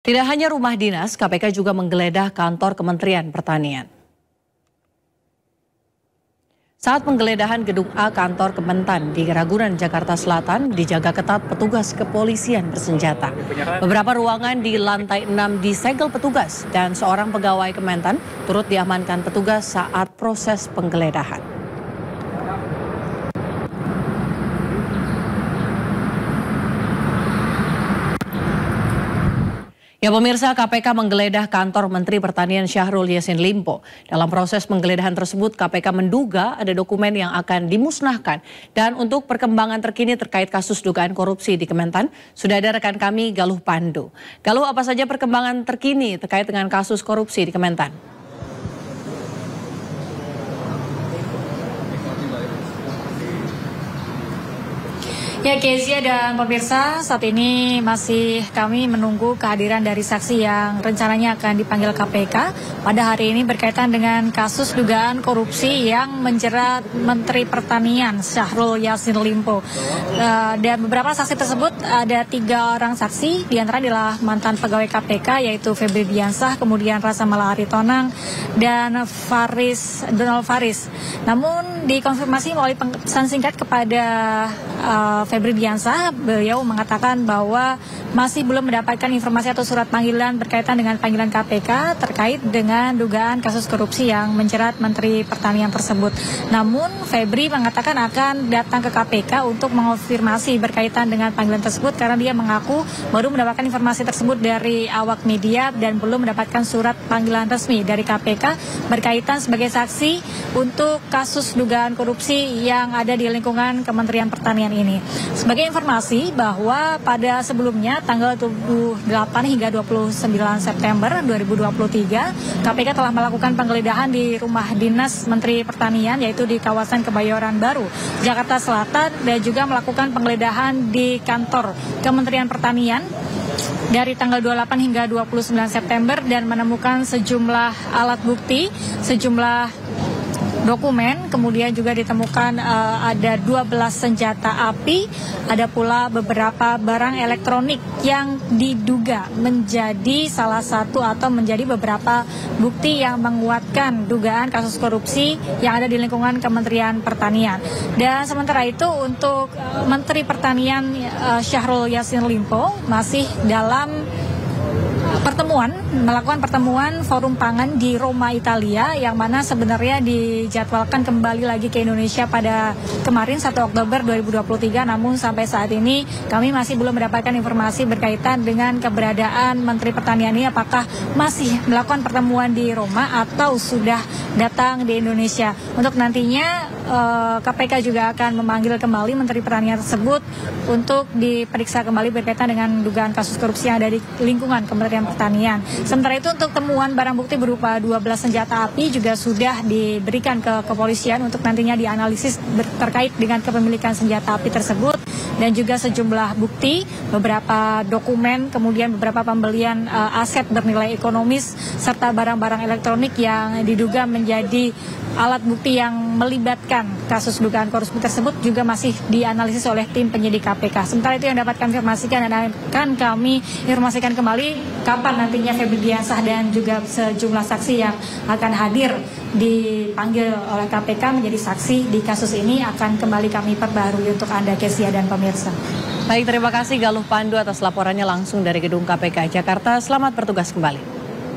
Tidak hanya rumah dinas, KPK juga menggeledah kantor Kementerian Pertanian. Saat penggeledahan gedung A kantor Kementan di Ragunan, Jakarta Selatan dijaga ketat petugas kepolisian bersenjata. Beberapa ruangan di lantai 6 disegel petugas dan seorang pegawai Kementan turut diamankan petugas saat proses penggeledahan. Ya pemirsa, KPK menggeledah kantor Menteri Pertanian Syahrul Yassin Limpo. Dalam proses penggeledahan tersebut, KPK menduga ada dokumen yang akan dimusnahkan. Dan untuk perkembangan terkini terkait kasus dugaan korupsi di Kementan, sudah ada rekan kami Galuh Pandu. Galuh, apa saja perkembangan terkini terkait dengan kasus korupsi di Kementan? Ya, Kezia dan pemirsa, saat ini masih kami menunggu kehadiran dari saksi yang rencananya akan dipanggil KPK pada hari ini berkaitan dengan kasus dugaan korupsi yang menjerat Menteri Pertanian Syahrul Yassin Limpo. Dan beberapa saksi tersebut ada 3 orang saksi, diantara adalah mantan pegawai KPK yaitu Febri Diansah, kemudian Rasa Mala Aritonang, dan Donald Faris. Namun dikonfirmasi melalui pesan singkat kepada Febri Diansah, beliau mengatakan bahwa masih belum mendapatkan informasi atau surat panggilan berkaitan dengan panggilan KPK terkait dengan dugaan kasus korupsi yang menjerat Menteri Pertanian tersebut. Namun Febri mengatakan akan datang ke KPK untuk mengonfirmasi berkaitan dengan panggilan tersebut karena dia mengaku baru mendapatkan informasi tersebut dari awak media dan belum mendapatkan surat panggilan resmi dari KPK berkaitan sebagai saksi untuk kasus dugaan korupsi yang ada di lingkungan Kementerian Pertanian ini. Sebagai informasi bahwa pada sebelumnya tanggal 28 hingga 29 September 2023 KPK telah melakukan penggeledahan di rumah dinas Menteri Pertanian yaitu di kawasan Kebayoran Baru, Jakarta Selatan, dan juga melakukan penggeledahan di kantor Kementerian Pertanian dari tanggal 28 hingga 29 September dan menemukan sejumlah alat bukti, sejumlah dokumen, kemudian juga ditemukan ada 12 senjata api, ada pula beberapa barang elektronik yang diduga menjadi salah satu atau menjadi beberapa bukti yang menguatkan dugaan kasus korupsi yang ada di lingkungan Kementerian Pertanian. Dan sementara itu untuk Menteri Pertanian Syahrul Yassin Limpo masih dalam melakukan pertemuan forum pangan di Roma, Italia, yang mana sebenarnya dijadwalkan kembali lagi ke Indonesia pada kemarin 1 Oktober 2023, namun sampai saat ini kami masih belum mendapatkan informasi berkaitan dengan keberadaan Menteri Pertanian ini, apakah masih melakukan pertemuan di Roma atau sudah datang di Indonesia. Untuk nantinya KPK juga akan memanggil kembali Menteri Pertanian tersebut untuk diperiksa kembali berkaitan dengan dugaan kasus korupsi yang ada di lingkungan Kementerian Pertanian. Sementara itu untuk temuan barang bukti berupa 12 senjata api juga sudah diberikan ke kepolisian untuk nantinya dianalisis terkait dengan kepemilikan senjata api tersebut dan juga sejumlah bukti, beberapa dokumen, kemudian beberapa pembelian aset bernilai ekonomis serta barang-barang elektronik yang diduga menjadi alat bukti yang melibatkan kasus dugaan korupsi tersebut juga masih dianalisis oleh tim penyidik KPK. Sementara itu yang dapat kami informasikan dan akan kami informasikan kembali kapan nantinya Febri Diansah dan juga sejumlah saksi yang akan hadir dipanggil oleh KPK menjadi saksi di kasus ini akan kembali kami perbarui untuk Anda, Kezia dan pemirsa. Baik, terima kasih Galuh Pandu atas laporannya langsung dari gedung KPK Jakarta. Selamat bertugas kembali.